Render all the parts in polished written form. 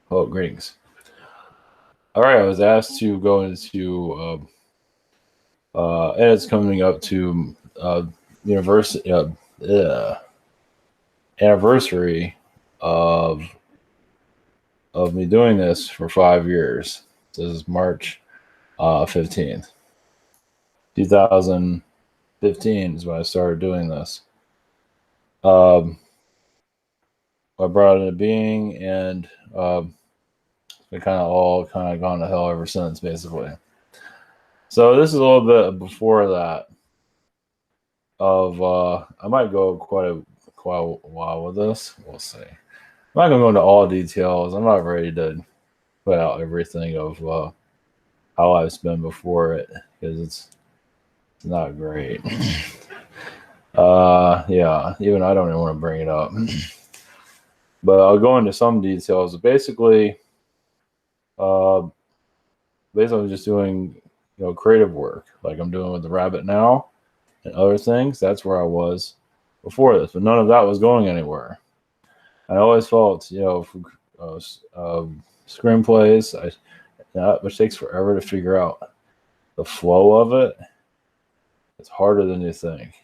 Oh, greetings. All right, I was asked to go into, and it's coming up to university anniversary of me doing this for 5 years. This is March 15th, 2015 is when I started doing this. Um, I brought it into being, and it's been kind of gone to hell ever since, basically. So this is a little bit before that. I might go quite a while with this. We'll see. I'm not gonna go into all details. I'm not ready to put out everything of how I've been before it because it's not great. Yeah, even I don't even want to bring it up. But I'll go into some details. Uh, basically, I'm just doing creative work like I'm doing with the rabbit now and other things. That's where I was before this, but none of that was going anywhere. I always felt, for screenplays, which takes forever to figure out the flow of it. It's harder than you think.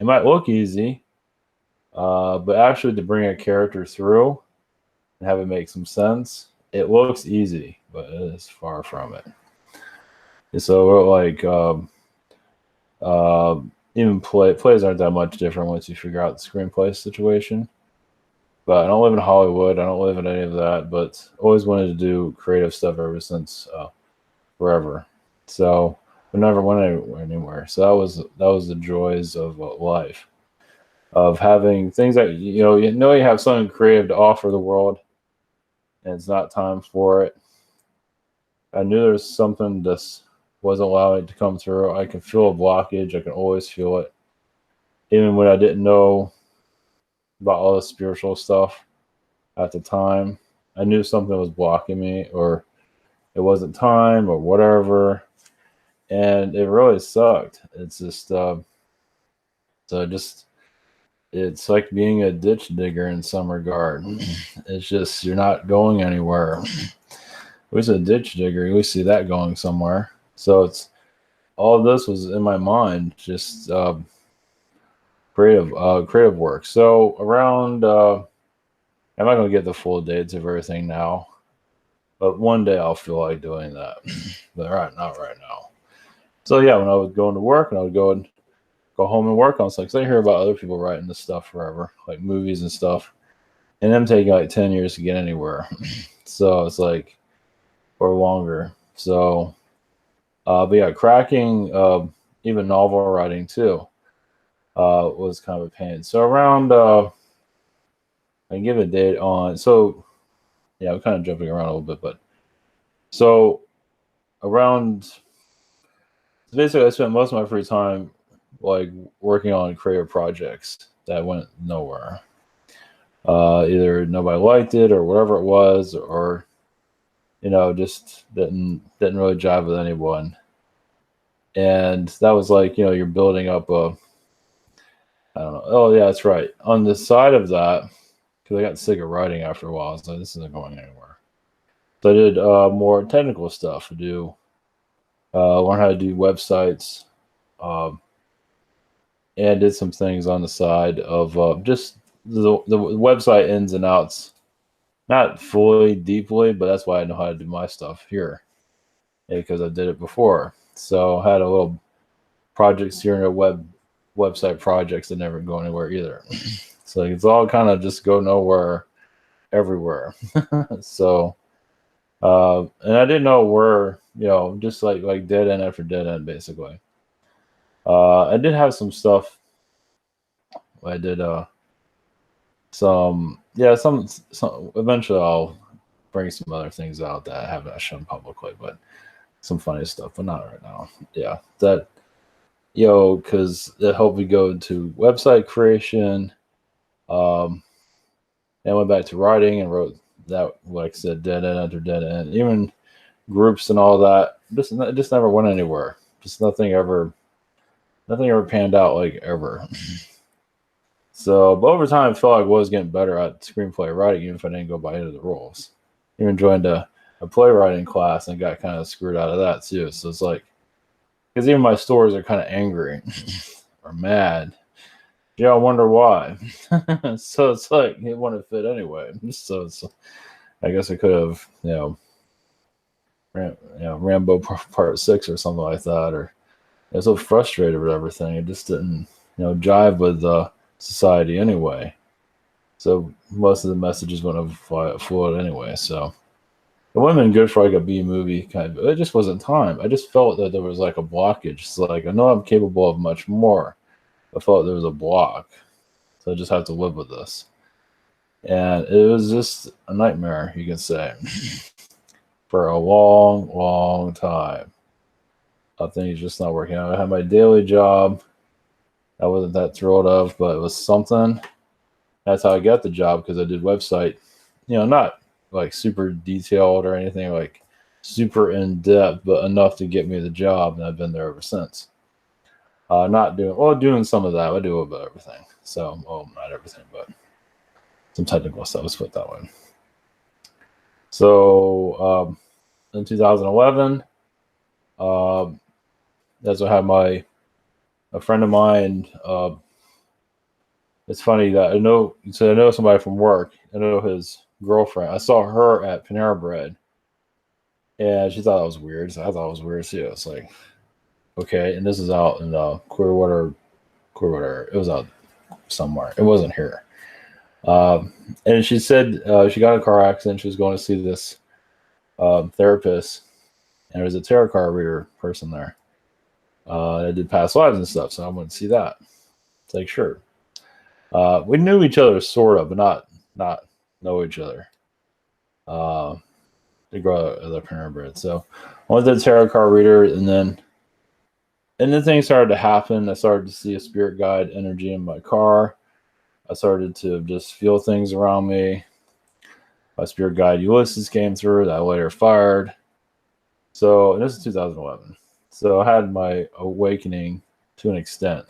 It might look easy, but actually to bring a character through and have it make some sense, it looks easy, but it is far from it. And so, like, even plays aren't that much different once you figure out the screenplay situation. But I don't live in Hollywood. I don't live in any of that. But always wanted to do creative stuff ever since forever. So I never went anywhere. So that was the joys of life, of having things that you have something creative to offer the world, and it's not time for it. I knew there was something that wasn't allowing it to come through. I could feel a blockage. I could always feel it, even when I didn't know about all the spiritual stuff at the time. I knew something was blocking me, or it wasn't time, or whatever, and it really sucked. It's just, so just it's like being a ditch digger in some regard. It's just you're not going anywhere. Who's a ditch digger? We see that going somewhere. So it's all of this was in my mind, just creative work. So around I'm not gonna get the full dates of everything now, but one day I'll feel like doing that. But not right now. So yeah, when I was going to work and I would go home and work on stuff, because I hear about other people writing this stuff forever, like movies and stuff, and them taking like 10 years to get anywhere. So it's like, or longer. So, but yeah, cracking, even novel writing too, was kind of a pain. So around, I can give a date on. So yeah, I'm kind of jumping around a little bit, but so around, basically, I spent most of my free time like working on creative projects that went nowhere. Either nobody liked it or whatever it was, or just didn't really jive with anyone. And that was like, you're building up a, I don't know. Oh yeah, that's right. On the side of that, because I got sick of writing after a while, so this isn't going anywhere. So I did more technical stuff. I do learn how to do websites, um, and did some things on the side of just the website ins and outs. Not fully deeply, but that's why I know how to do my stuff here, because I did it before. So I had a little projects here in a website projects that never go anywhere either. So it's all kind of just go nowhere everywhere. So and I didn't know where, just like dead end after dead end basically. I did have some stuff. I did some, yeah, some eventually I'll bring some other things out that I haven't shown publicly, but some funny stuff, but not right now. Yeah, that, because it helped me go into website creation. Um, and I went back to writing and wrote that, like I said, dead end after dead end, even groups and all that. Just never went anywhere. Just nothing ever panned out like ever. So, but over time, I felt like I was getting better at screenplay writing, even if I didn't go by any of the rules. even joined a playwriting class and got kind of screwed out of that too. So it's like, because even my stories are kind of angry or mad. Yeah, I wonder why. So it's like it wouldn't fit anyway. So it's, I guess I could have, Rambo Part 6 or something like that. Or I was so frustrated with everything. It just didn't, jive with society anyway. So most of the messages wouldn't have flowed anyway. So it wouldn't have been good for like a B movie kind of. It just wasn't time. I just felt that there was like a blockage. It's like I know I'm capable of much more. I felt there was a block, so I just have to live with this. And it was just a nightmare, you can say, for a long, long time. Things just not working out. I had my daily job. I wasn't that thrilled of, but it was something. That's how I got the job, because I did website, not like super detailed or anything like super in depth, but enough to get me the job, and I've been there ever since. Not doing some of that. I do a little bit of everything. So, not everything, but some technical stuff. Let's put it that way. So, in 2011, that's when I had a friend of mine. It's funny that I know somebody from work. I know his girlfriend. I saw her at Panera Bread, and she thought that was weird. So I thought it was weird too. It's like, okay, and this is out in Clearwater. It was out somewhere. It wasn't here. And she said she got in a car accident. She was going to see this therapist, and there was a tarot card reader person there. That did past lives and stuff, so I went to see that. It's like, sure. We knew each other sort of, but not know each other. They grow up as a Panera Bread. So I went to the tarot card reader, and then things started to happen. I started to see a spirit guide energy in my car. I started to just feel things around me. My spirit guide Ulysses came through that I later fired. So, and this is 2011. So I had my awakening to an extent.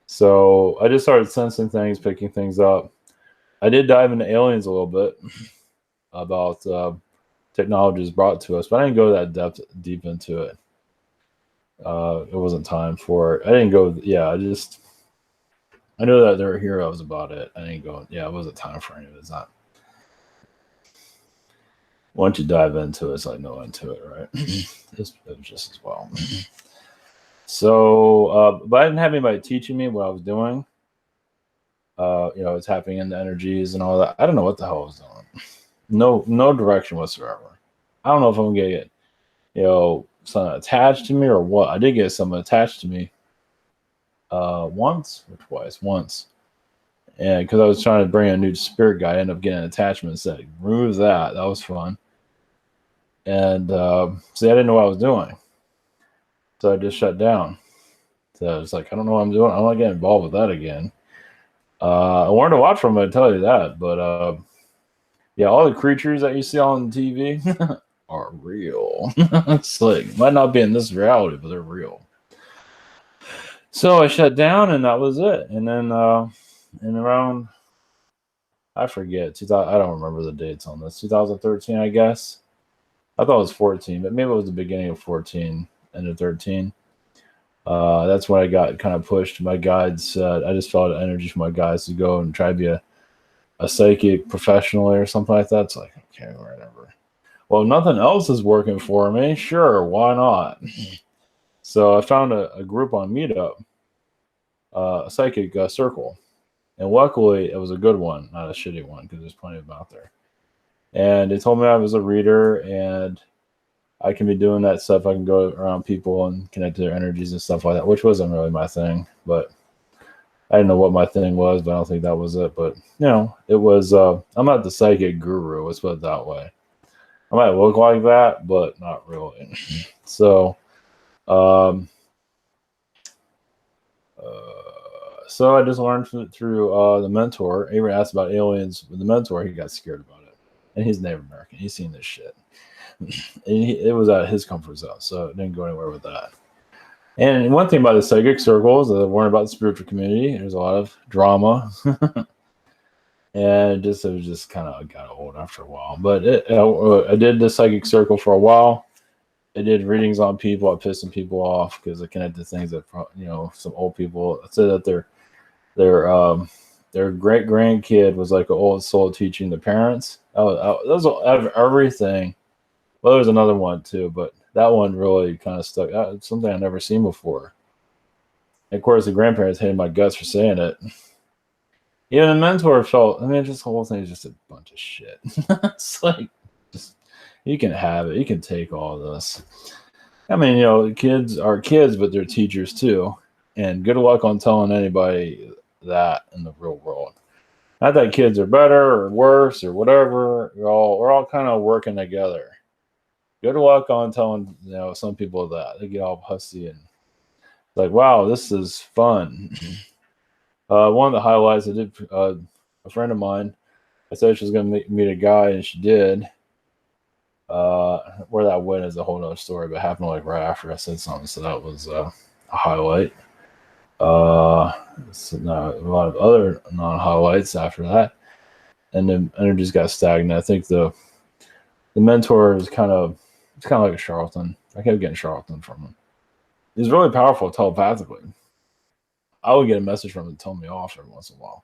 So I just started sensing things, picking things up. I did dive into aliens a little bit about technologies brought to us, but I didn't go that deep into it. It wasn't time for it. I didn't go. Yeah, I know that there are heroes about it. I didn't go. Yeah, it wasn't time for any of it. It's not. Once you dive into it, it's like no into it, right? It was just as well. So, but I didn't have anybody teaching me what I was doing. It's happening in the energies and all that. I don't know what the hell I was doing. No direction whatsoever. I don't know if I'm gonna get, something attached to me or what. I did get something attached to me once or twice. Once. And because I was trying to bring a new spirit guy, I ended up getting an attachment set. Remove that. That was fun. And see, I didn't know what I was doing. So I just shut down. So I was like, I don't know what I'm doing. I don't want to get involved with that again. I learned a lot from it, I tell you that. But yeah, all the creatures that you see on TV are real. It's like, might not be in this reality, but they're real. So I shut down, and that was it. And then in around, I forget, 2000, I don't remember the dates on this, 2013, I guess. I thought it was 14, but maybe it was the beginning of 14, end of 13. That's when I got kind of pushed. My guides said, I just felt energy from my guides to go and try to be a psychic professionally or something like that. It's like, okay, whatever. Well, nothing else is working for me. Sure, why not? So I found a group on Meetup, a psychic circle. And luckily, it was a good one, not a shitty one, because there's plenty of them out there. And they told me I was a reader, and I can be doing that stuff. I can go around people and connect to their energies and stuff like that, which wasn't really my thing. But I didn't know what my thing was, but I don't think that was it. But, it was, I'm not the psychic guru, let's put it that way. I might look like that, but not really. So, so I just learned through the mentor. Avery asked about aliens with the mentor. He got scared about it. And he's Native American. He's seen this shit. And it was out of his comfort zone, so it didn't go anywhere with that. And one thing about the psychic circles, I learned about the spiritual community. There's a lot of drama. and it was just kind of got old after a while. But I did the psychic circle for a while. I did readings on people. I pissed some people off because I connected things that some old people said that their great grandkid was like an old soul teaching the parents. That was out of everything. Well, there was another one too, but that one really kind of stuck. It's something I've never seen before. And of course, the grandparents hated my guts for saying it. Even the mentor felt. I mean, just the whole thing is just a bunch of shit. It's like, just you can have it. You can take all this. I mean, kids are kids, but they're teachers too. And good luck on telling anybody that in the real world. Not that kids are better or worse or whatever. We're all kind of working together. Good luck on telling some people that. They get all pussy and like, wow, this is fun. One of the highlights I did. A friend of mine, I said she was going to meet a guy, and she did. Where that went is a whole other story, but it happened like right after I said something, so that was a highlight. So a lot of other non-highlights after that, and then energies got stagnant. I think the mentor is kind of like a charlatan. I kept getting charlatan from him. He's really powerful telepathically. I would get a message from him and tell me off every once in a while.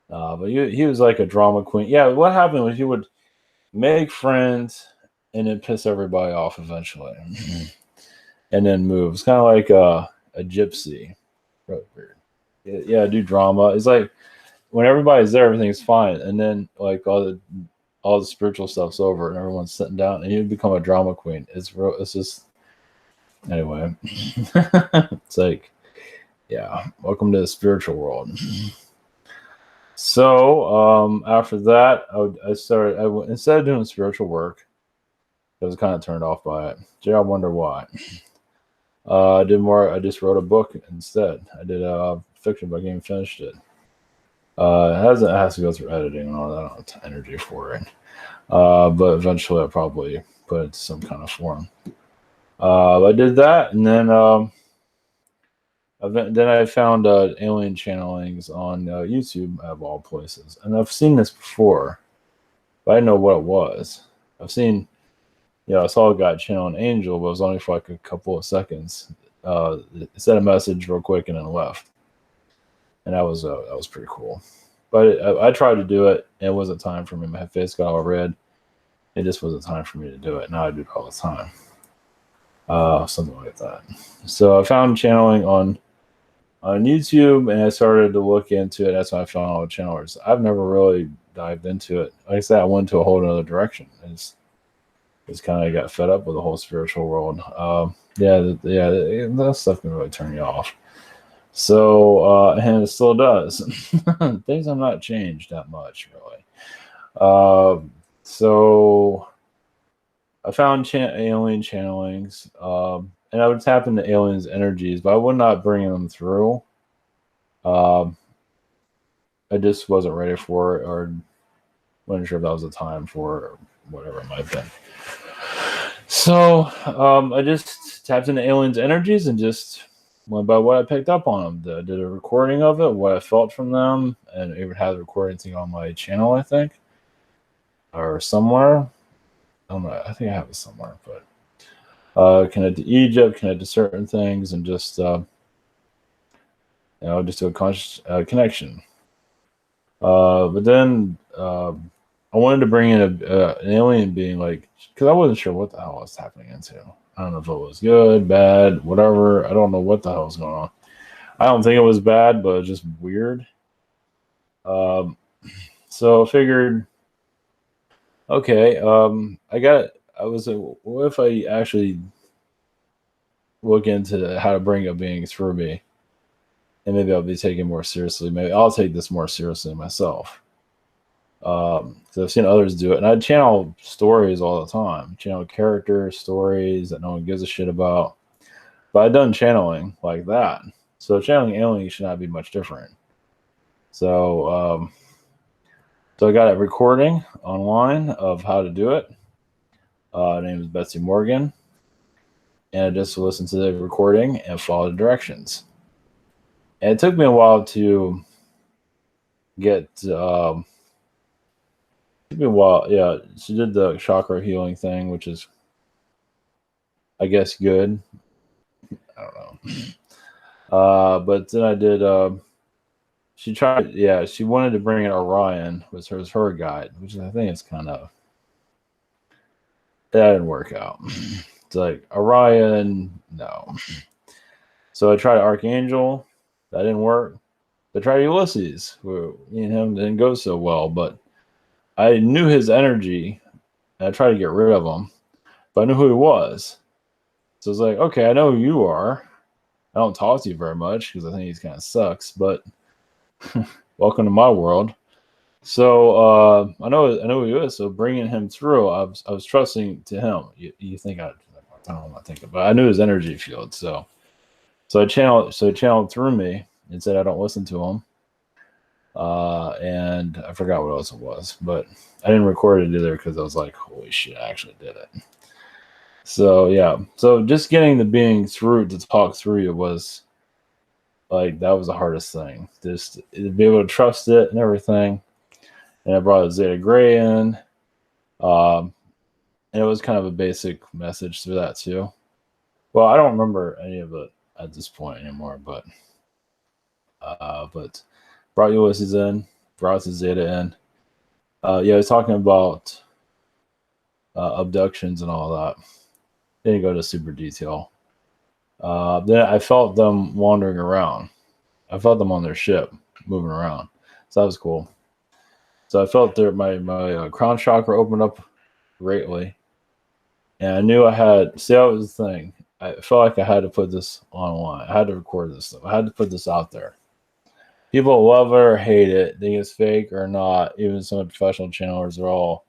But he was like a drama queen. Yeah, what happened was he would make friends and then piss everybody off eventually, and then move. It's kind of like a gypsy. Really weird. Yeah, do drama. It's like when everybody's there, everything's fine, and then like all the spiritual stuff's over, and everyone's sitting down, and you become a drama queen. It's real. It's just anyway. It's like, yeah, welcome to the spiritual world. So after that, instead of doing spiritual work, I was kind of turned off by it. I wonder why. I did more. I just wrote a book instead. I did a fiction book. I even finished it. It has to go through editing and all that. I don't have energy for it. But eventually I'll probably put it to some kind of form. I did that, and then I found alien channelings on YouTube, of all places. And I've seen this before, but I didn't know what it was. I saw a guy channel an angel, but it was only for like a couple of seconds. It said a message real quick and then left. And that was pretty cool. But I tried to do it, and it wasn't time for me. My face got all red. It just wasn't time for me to do it. Now I do it all the time. Something like that. So I found channeling on YouTube, and I started to look into it. That's when I found all the channelers. I've never really dived into it. Like I said, I went to a whole other direction. Just kind of got fed up with the whole spiritual world. That stuff can really turn you off. So, and it still does. Things have not changed that much, really. So I found alien channelings, and I would tap into aliens' energies, but I would not bring them through. I just wasn't ready for it, or wasn't sure if that was the time for it, or whatever it might have been. So I just tapped into aliens' energies and just went by what I picked up on them. I did a recording of it, what I felt from them, and even had the recording thing on my channel, I think, or somewhere. I don't know. I think I have it somewhere, but connect to Egypt, connect to certain things, and just just do a conscious connection. But then I wanted to bring in an alien being, like, because I wasn't sure what the hell I was tapping into. I don't know if it was good, bad, whatever. I don't know what the hell was going on. I don't think it was bad, but it was just weird. So I figured, okay, what if I actually look into how to bring up beings through me, and maybe I'll be taken more seriously. Maybe I'll take this more seriously myself. Because I've seen others do it, and I channel stories all the time. Channel characters, stories that no one gives a shit about. But I've done channeling like that. So channeling aliens should not be much different. So I got a recording online of how to do it. Her name is Betsy Morgan. And I just listened to the recording and follow the directions. And it took me a while to get took me a while. Yeah, she did the chakra healing thing, which is, I guess, good. I don't know. But then I did. She tried. Yeah, she wanted to bring in Orion, was her guide, which I think is kind of that didn't work out. It's like Orion, no. So I tried Archangel, that didn't work. I tried Ulysses, where me and him didn't go so well, but I knew his energy, and I tried to get rid of him, but I knew who he was. So it's like, okay, I know who you are. I don't talk to you very much because I think he kind of sucks, but welcome to my world. So I know who he is. So bringing him through, I was trusting to him. You think I don't know what I'm thinking, but I knew his energy field. So I channeled through me and said I don't listen to him. And I forgot what else it was, but I didn't record it either because I was like, holy shit, I actually did it. So yeah, so just getting the being through to talk through you was like that was the hardest thing. Just to be able to trust it and everything. And I brought a Zeta Gray in, and it was kind of a basic message through that too. Well, I don't remember any of it at this point anymore, but brought Ulysses in, brought the Zeta in. Yeah, I was talking about abductions and all that. Didn't go to super detail. Then I felt them wandering around. I felt them on their ship moving around, so that was cool. So I felt my crown chakra opened up greatly, and I knew I had. See, that was the thing. I felt like I had to put this online. I had to record this stuff. I had to put this out there. People love it or hate it, think it's fake or not. Even some of the professional channelers are all.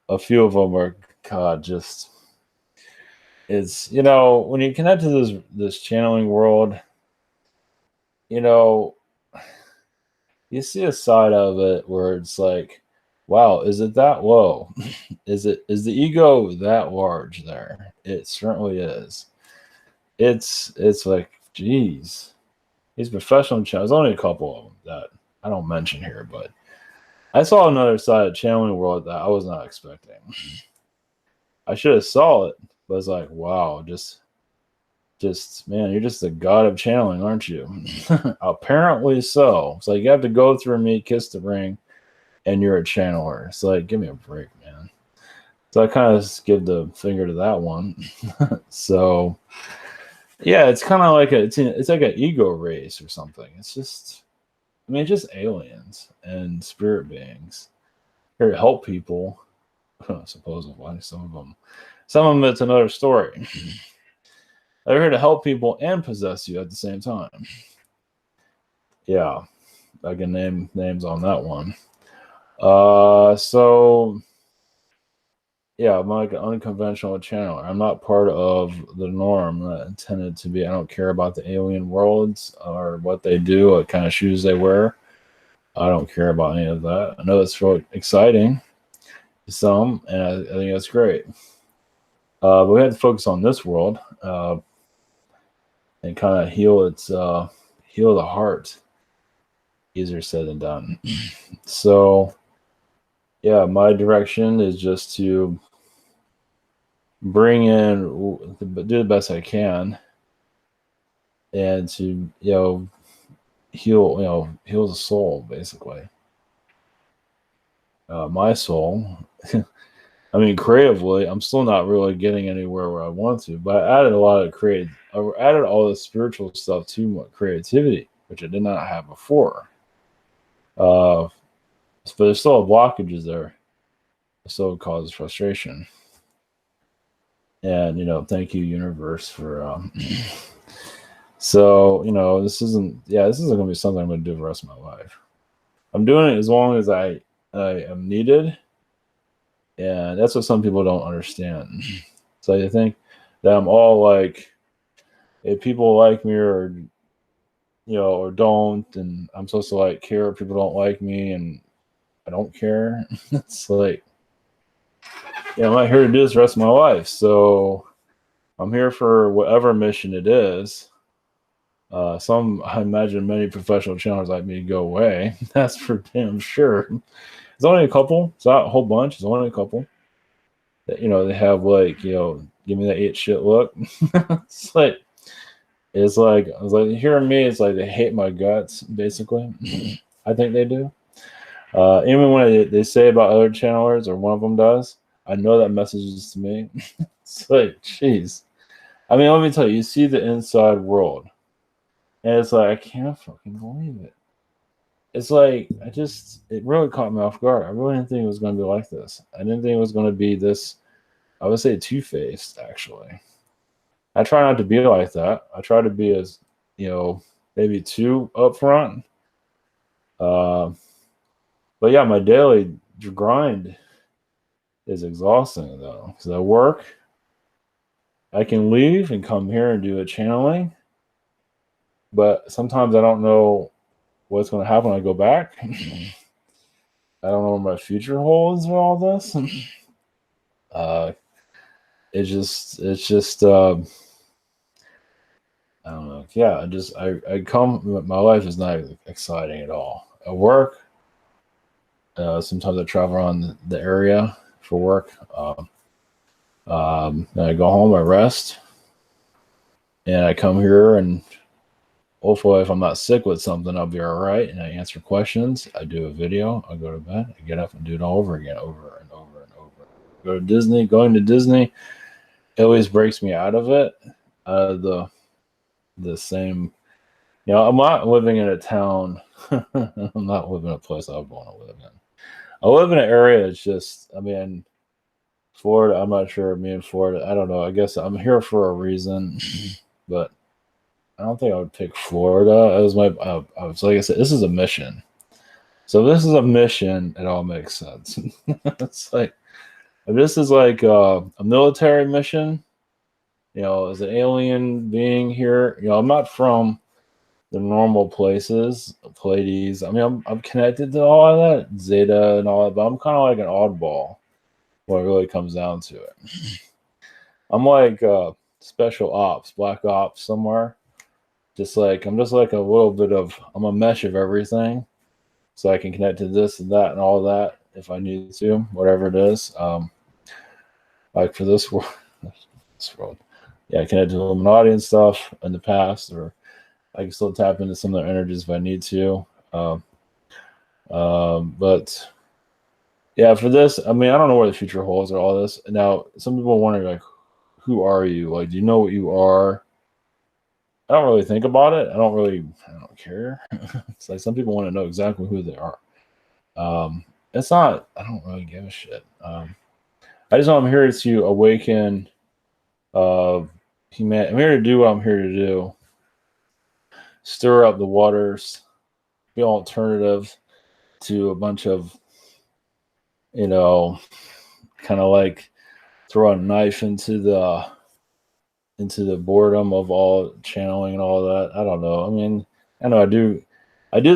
A few of them are, God, just. It's when you connect to this channeling world, you see a side of it where it's like, wow, is it that low? is the ego that large there? It certainly is. It's like, geez, these professional channels, only a couple of them that I don't mention here, but I saw another side of channeling world that I was not expecting. I should have saw it, but it's like, wow, just man, you're just the god of channeling, aren't you? Apparently so. It's like you have to go through me, kiss the ring, and you're a channeler. It's like, give me a break, man. So I kind of give the finger to that one. So yeah, it's kind of like it's like an ego race or something. It's just, I mean, just aliens and spirit beings here to help people. Supposedly, some of them it's another story. They're here to help people and possess you at the same time. Yeah, I can name names on that one. So yeah, I'm like an unconventional channeler. I'm not part of the norm. I'm not intended to be. I don't care about the alien worlds or what they do, what kind of shoes they wear. I don't care about any of that. I know it's really exciting to some, and I think that's great. But we have to focus on this world and kind of heal the heart. Easier said than done. So yeah, my direction is just to bring in, do the best I can, and to heal the soul, basically. My soul. I mean, creatively, I'm still not really getting anywhere where I want to, but I added a lot of I added all the spiritual stuff to my creativity, which I did not have before. But there's still blockages there. It still causes frustration. And thank you, universe, for so this isn't going to be something I'm going to do the rest of my life. I'm doing it as long as I am needed, and that's what some people don't understand. So they think that I'm all like, if people like me or don't, and I'm supposed to like care if people don't like me, and I don't care. It's like, I'm not here to do this the rest of my life, so I'm here for whatever mission it is. I imagine many professional channelers like me to go away. That's for damn sure. It's only a couple. It's not a whole bunch. It's only a couple. That, they have like, give me that eat shit look. it's like I was like, hearing me, it's like they hate my guts, basically. I think they do. Even when they say about other channelers, or one of them does, I know that messages to me. It's like, jeez. I mean, let me tell you, you see the inside world, and it's like, I can't fucking believe it. It's like, it really caught me off guard. I really didn't think it was going to be like this. I didn't think it was going to be this, I would say, two-faced, actually. I try not to be like that. I try to be as, maybe too upfront. But yeah, my daily grind is exhausting, though, because I work. I can leave and come here and do a channeling, but sometimes I don't know what's going to happen when I go back. I don't know what my future holds with all this. It's just I don't know. Yeah, I come. My life is not exciting at all. At work, sometimes I travel around the area for work. Then I go home, I rest, and I come here, and hopefully, if I'm not sick with something, I'll be all right. And I answer questions. I do a video. I go to bed. I get up and do it all over again, over and over and over. Go to Disney. Going to Disney, it always breaks me out of it. The same. I'm not living in a town. I'm not living in a place I would want to live in. I live in an area that's just, Florida, I'm not sure. Me and Florida, I don't know. I guess I'm here for a reason, but I don't think I would pick Florida as my. So like I said, this is a mission. So if this is a mission, it all makes sense. It's like, if this is like a military mission, as an alien being here, I'm not from the normal places, Pleiades. I'm connected to all of that, Zeta and all that, but I'm kind of like an oddball when it really comes down to it. I'm like special ops, black ops somewhere. I'm just like a little bit of, I'm a mesh of everything, so I can connect to this and that and all that if I need to, whatever it is. Like for this world, yeah, I connect to Illuminati and stuff in the past, or I can still tap into some of their energies if I need to. But yeah, for this, I don't know where the future holds or all this. Now, some people wonder, like, who are you? Like, do you know what you are? I don't really think about it. I don't care. It's like some people want to know exactly who they are. It's not, I don't really give a shit. I just know I'm here to awaken humanity. I'm here to do what I'm here to do. Stir up the waters, be alternative to a bunch of, kind of like throw a knife into the boredom of all channeling and all that. I don't know. I know I do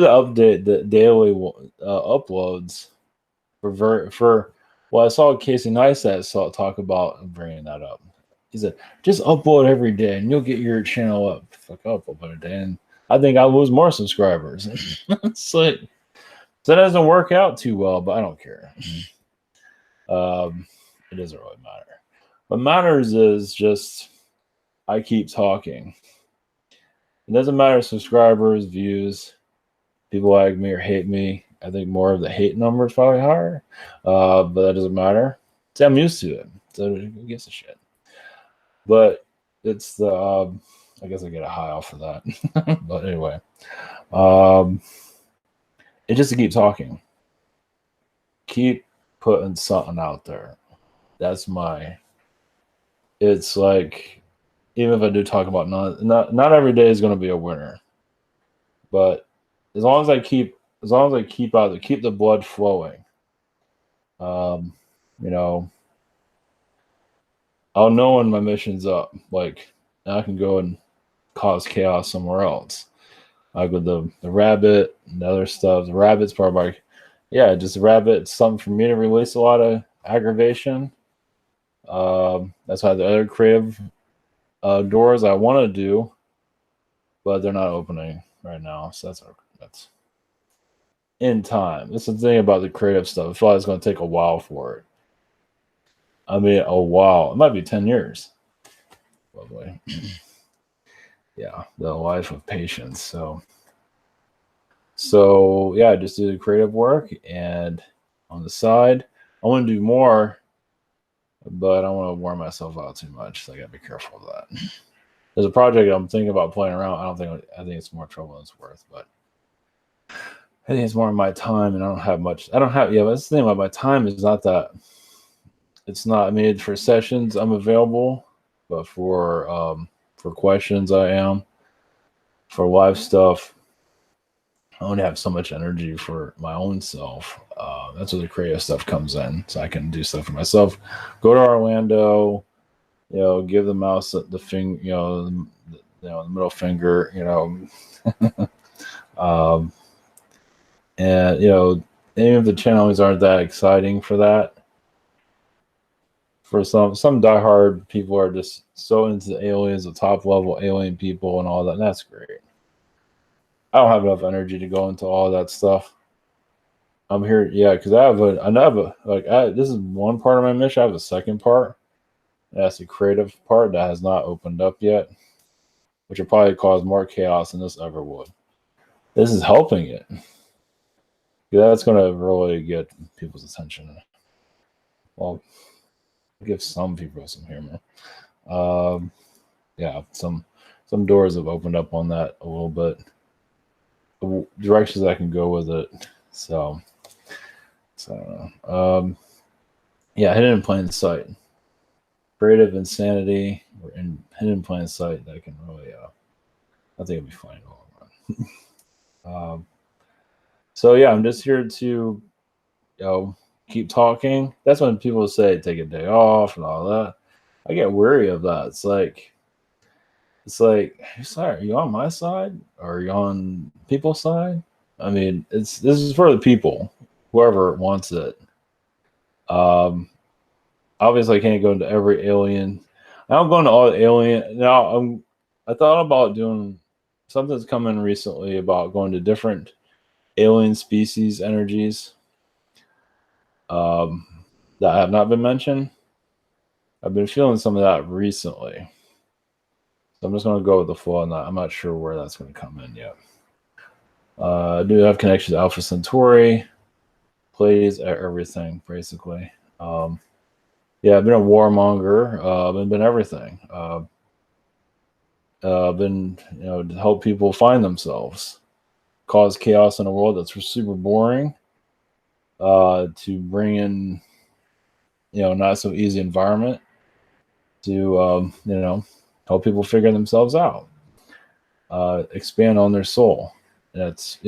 the daily uploads for. Well, I saw Casey Neistat talk about bringing that up. He said, just upload every day and you'll get your channel up. Fuck up, upload a day, and I think I lose more subscribers. It's like, that doesn't work out too well, but I don't care. It doesn't really matter. What matters is just I keep talking. It doesn't matter subscribers, views, people like me or hate me. I think more of the hate number is probably higher, but that doesn't matter. See, I'm used to it, so who gives a shit? But it's the I guess I get a high off of that. But anyway, it just to keep talking, keep putting something out there. That's it's like, even if I do talk about not every day is going to be a winner, but as long as I keep out there, keep the blood flowing, I'll know when my mission's up. Like, I can go and cause chaos somewhere else. Like with the rabbit and other stuff. The rabbit's part of just the rabbit. It's something for me to release a lot of aggravation. That's why the other creative doors I want to do, but they're not opening right now. So that's in time. That's the thing about the creative stuff. I feel like it's going to take a while for it. I mean, a while. It might be 10 years. By the way. Yeah, the life of patience. So yeah, I just do the creative work, and on the side, I want to do more, but I don't want to wear myself out too much. So I got to be careful of that. There's a project I'm thinking about playing around. I think it's more trouble than it's worth, but I think it's more of my time, and I don't have much. I don't have. Yeah, that's the thing about my time is not that. It's not. I mean, for sessions, I'm available, but for questions, I am. For live stuff, I only have so much energy for my own self. That's where the creative stuff comes in, so I can do stuff for myself. Go to Orlando, give the mouse the finger, the middle finger, um, and any of the channelings aren't that exciting for that. For some diehard people are just so into the aliens, the top level alien people, and all that. And that's great. I don't have enough energy to go into all that stuff. I'm here, yeah, because this is one part of my mission. I have a second part. That's the creative part that has not opened up yet, which will probably cause more chaos than this ever would. This is helping it. Yeah, that's going to really get people's attention. Well, give some people some humor. Yeah, some doors have opened up on that a little bit. The directions I can go with it. So I don't know. Yeah, hidden in plain sight. Creative insanity or in hidden in plain sight that can really I think it'll be fine in the long run. So yeah, I'm just here to keep talking. That's when people say take a day off and all that. I get weary of that. It's like sorry, are you on my side or are you on people's side? I mean, this is for the people, whoever wants it. Obviously I can't go into every alien. I don't go into all the alien now. I thought about doing something's coming recently about going to different alien species energies that have not been mentioned. I've been feeling some of that recently. So I'm just going to go with the flow on that. I'm not sure where that's going to come in yet. I do have connections to Alpha Centauri. Plays everything, basically. Yeah, I've been a warmonger. I've been everything. I've been, to help people find themselves, cause chaos in a world that's super boring, to bring in, not so easy environment, to, help people figure themselves out, expand on their soul. And it's,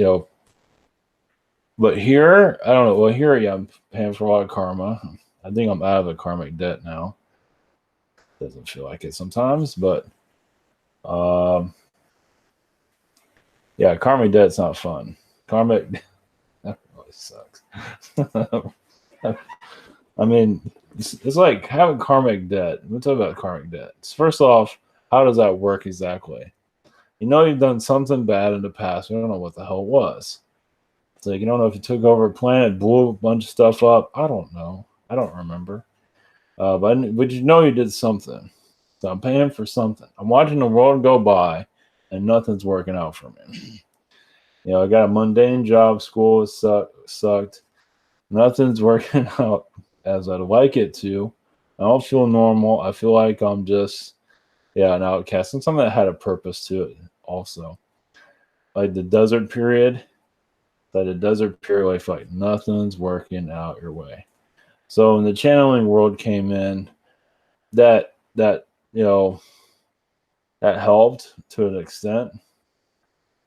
but here, I don't know. Well, here, yeah, I'm paying for a lot of karma. I think I'm out of the karmic debt now. Doesn't feel like it sometimes, but yeah, karmic debt's not fun. Karmic that really sucks. I mean, it's like having karmic debt. Let me talk about karmic debt. First off, how does that work exactly? You've done something bad in the past. We don't know what the hell it was. It's like you don't know if you took over a planet, blew a bunch of stuff up. I don't know. I don't remember. But you did something. So I'm paying for something. I'm watching the world go by, and nothing's working out for me. I got a mundane job. School sucked. Nothing's working out as I'd like it to. I don't feel normal. I feel like I'm just, an outcast. And something that had a purpose to it also. Like the desert period. I feel like nothing's working out your way. So when the channeling world came in, that helped to an extent,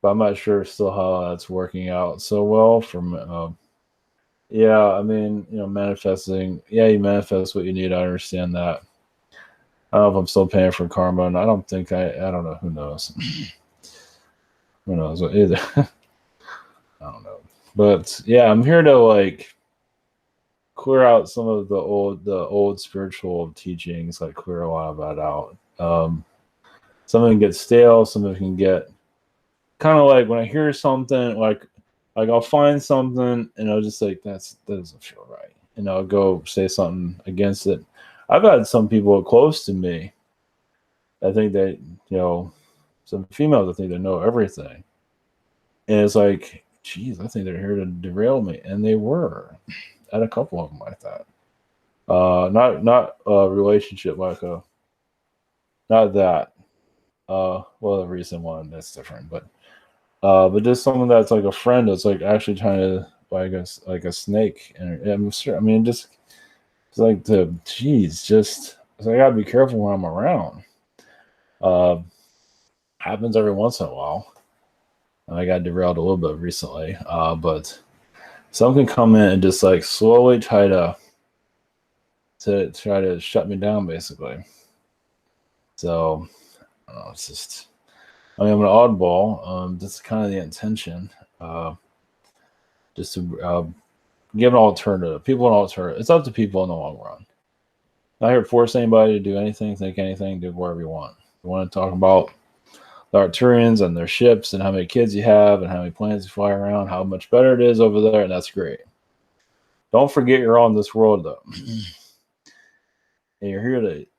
but I'm not sure still how that's working out so well for me. I mean, manifesting. Yeah, you manifest what you need. I understand that. I don't know if I'm still paying for karma, and I don't think I don't know. Who knows? Who knows either? I don't know. But yeah, I'm here to clear out some of the old spiritual teachings, clear a lot of that out. Some of it can get stale, some of it can get kind of like when I hear something, Like I'll find something and I'll just like that doesn't feel right, and I'll go say something against it. I've had some people close to me. I think that some females. I think they know everything, and it's like, geez, I think they're here to derail me, and they were. I had a couple of them like that. Not a relationship like a not that. Well, the recent one that's different, but just someone that's like a friend that's like actually trying to like a snake, and I'm sure. I mean, just it's like geez, just so I gotta be careful when I'm around. Uh, Happens every once in a while. I got derailed a little bit recently, but some can come in and just like slowly try to shut me down, basically. So I don't know, it's just. I mean, I'm an oddball. That's kind of the intention. Uh, just to give an alternative. People an alternative. It's up to people in the long run. Not here to force anybody to do anything, think anything, do whatever you want. You want to talk about the Arcturians and their ships and how many kids you have and how many planets you fly around, how much better it is over there, and that's great. Don't forget you're on this world though. And you're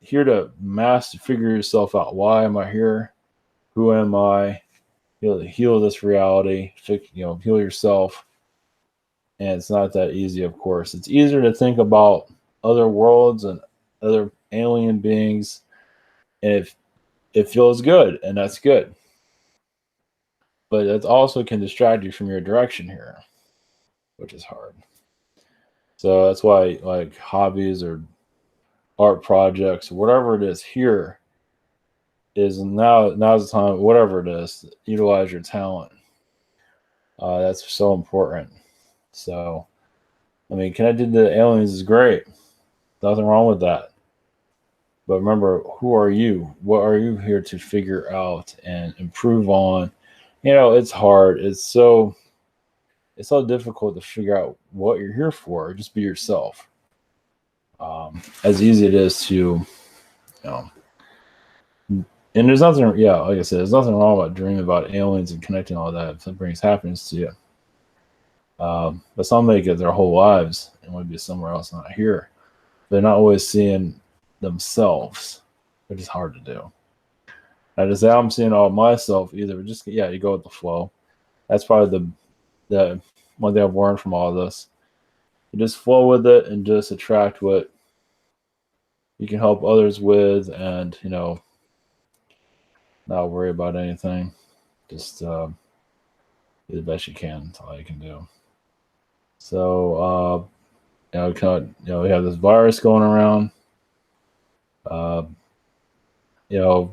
here to figure yourself out. Why am I here? Who am I? Heal this reality. Heal yourself. And it's not that easy, of course. It's easier to think about other worlds and other alien beings, and it feels good, and that's good. But it also can distract you from your direction here, which is hard. So that's why, like hobbies or art projects, whatever it is, here is now's the time. Whatever it is, utilize your talent. That's so important. So, I mean, connected to aliens is great. Nothing wrong with that. But remember, who are you? What are you here to figure out and improve on? It's hard. It's so difficult to figure out what you're here for. Just be yourself. As easy it is to, and there's nothing. Yeah, like I said, there's nothing wrong about dreaming about aliens and connecting all that if it brings happiness to you. But some make it their whole lives and want to be somewhere else, not here. They're not always seeing themselves, which is hard to do. I just say I'm seeing all myself either. Just you go with the flow. That's probably the one thing I've learned from all of this. You just flow with it and just attract what you can help others with, and not worry about anything. Just do the best you can. That's all you can do. So we have this virus going around.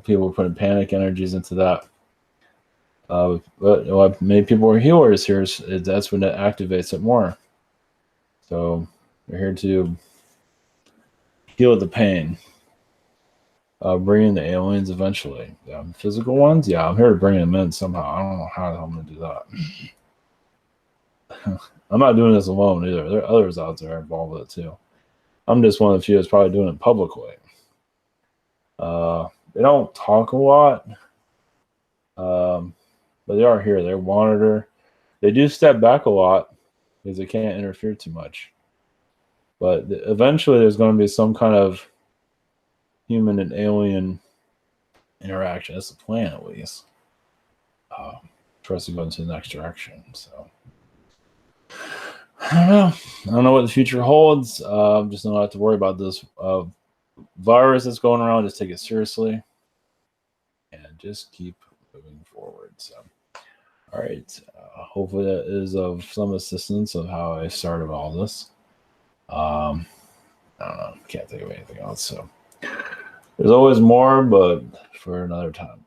People are putting panic energies into that. But many people are healers here. That's when it activates it more. So we're here to heal the pain. Bring in the aliens eventually. Physical ones, I'm here to bring them in somehow. I don't know how I'm going to do that. I'm not doing this alone either. There are others out there involved with it too. I'm just one of the few that's probably doing it publicly. They don't talk a lot, but they are here. They monitor. They do step back a lot because they can't interfere too much. But eventually there's going to be some kind of human and alien interaction. That's the plan, at least, for us to go into the next direction. So I don't know what the future holds. Just don't have to worry about this virus that's going around. Just take it seriously and just keep moving forward. So, all right. Hopefully that is of some assistance of how I started all this. I don't know. Can't think of anything else. So there's always more, but for another time.